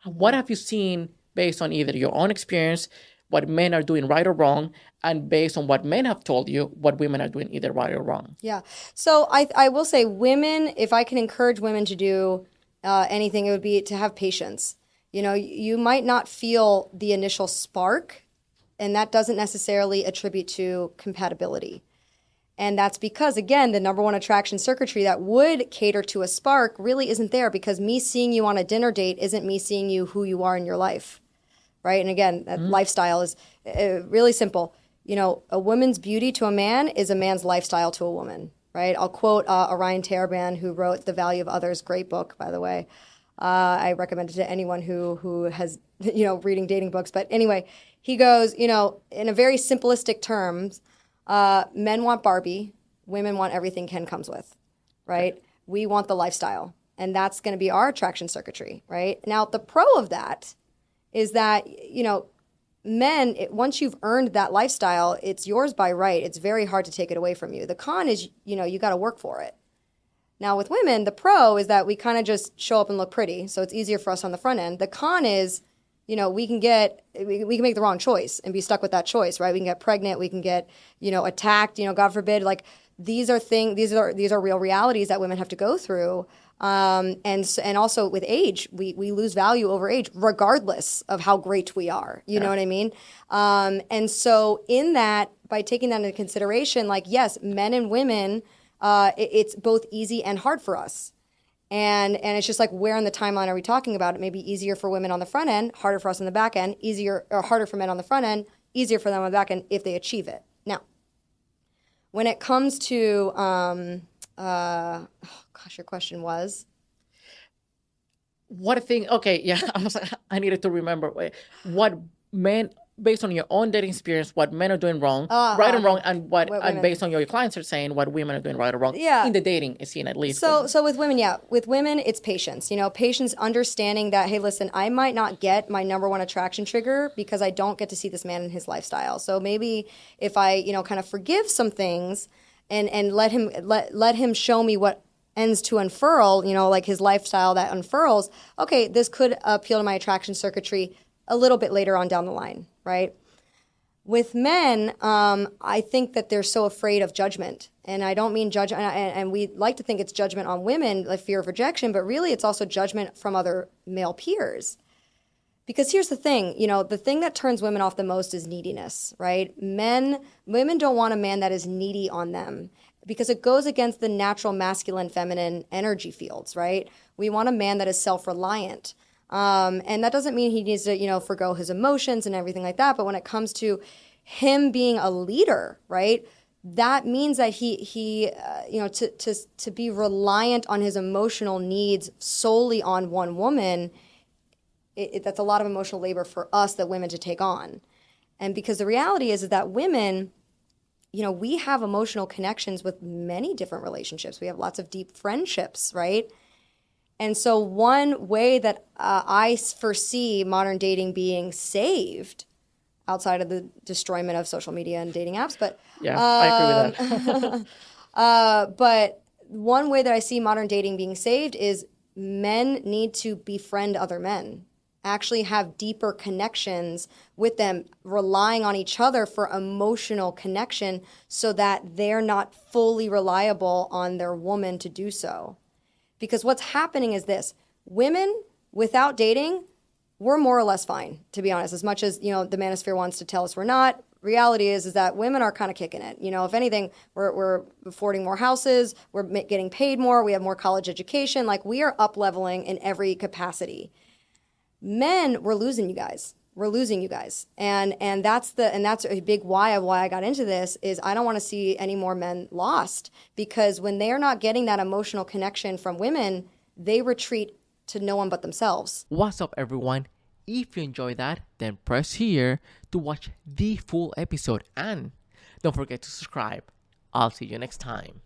What have you seen based on either your own experience, what men are doing right or wrong, and based on what men have told you, what women are doing either right or wrong? Yeah. So I will say women, if I can encourage women to do anything, it would be to have patience. You know, you might not feel the initial spark, and that doesn't necessarily attribute to compatibility. And that's because, again, the number one attraction circuitry that would cater to a spark really isn't there, because me seeing you on a dinner date isn't me seeing you who you are in your life, right? And again, that lifestyle is really simple. You know, a woman's beauty to a man is a man's lifestyle to a woman, right? I'll quote Orion Taraban, who wrote The Value of Others, great book, by the way. I recommend it to anyone who has, reading dating books. But anyway, he goes, in a very simplistic terms, men want Barbie, women want everything Ken comes with, right? We want the lifestyle, and that's going to be our attraction circuitry, right? Now, the pro of that is that, men, once you've earned that lifestyle, it's yours by right. It's very hard to take it away from you. The con is, you got to work for it. Now, with women, the pro is that we kind of just show up and look pretty, so it's easier for us on the front end. The con is, we can make the wrong choice and be stuck with that choice, right? We can get pregnant, we can get, attacked, God forbid. Like, these are real realities that women have to go through. And also with age, we lose value over age, regardless of how great we are. You know what I mean? And so in that, by taking that into consideration, like, yes, men and women, it's both easy and hard for us. And it's just like, where on the timeline are we talking about? It may be easier for women on the front end, harder for us on the back end, harder for men on the front end, easier for them on the back end if they achieve it. Now, when it comes to, your question was? I needed to remember what men, based on your own dating experience, what men are doing wrong, right and wrong, and and based on your clients are saying what women are doing right or wrong in the dating scene, at least. So with women, it's patience. Patience, understanding that, hey, listen, I might not get my number one attraction trigger because I don't get to see this man in his lifestyle. So maybe if I, kind of forgive some things and let him show me what ends to unfurl, like his lifestyle that unfurls, okay, this could appeal to my attraction circuitry a little bit later on down the line, right? With men, I think that they're so afraid of judgment. And I don't mean judgment, and we like to think it's judgment on women, like fear of rejection, but really it's also judgment from other male peers. Because here's the thing, the thing that turns women off the most is neediness, right? Women don't want a man that is needy on them, because it goes against the natural masculine, feminine energy fields, right? We want a man that is self-reliant. And that doesn't mean he needs to, forgo his emotions and everything like that. But when it comes to him being a leader, right, that means that he to be reliant on his emotional needs solely on one woman, that's a lot of emotional labor for us, the women, to take on. And because the reality is that women, we have emotional connections with many different relationships. We have lots of deep friendships, right? And so one way that I foresee modern dating being saved, outside of the destroyment of social media and dating apps, but I agree with that. But one way that I see modern dating being saved is men need to befriend other men, actually have deeper connections with them, relying on each other for emotional connection so that they're not fully reliable on their woman to do so. Because what's happening is this: women without dating, we're more or less fine, to be honest. As much as, the manosphere wants to tell us we're not, reality is that women are kind of kicking it. If anything, we're affording more houses, we're getting paid more, we have more college education. Like, we are up leveling in every capacity. Men, we're losing you guys. We're losing you guys. And that's a big why of why I got into this, is I don't want to see any more men lost, because when they are not getting that emotional connection from women, they retreat to no one but themselves. What's up, everyone? If you enjoyed that, then press here to watch the full episode, and don't forget to subscribe. I'll see you next time.